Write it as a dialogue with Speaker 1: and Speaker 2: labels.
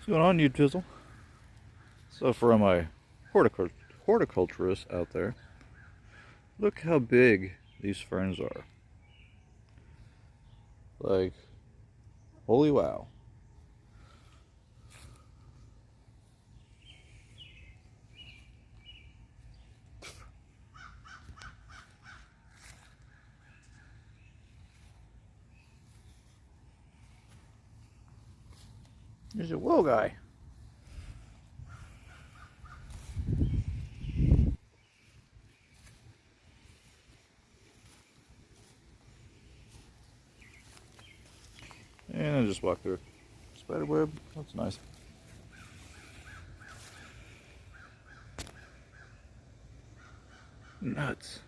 Speaker 1: What's going on, you Tizzle? So for my horticulturists out there, look how big these ferns are. Like, holy wow. There's a whoa guy. And I just walk through. Spider web, that's nice. Nuts.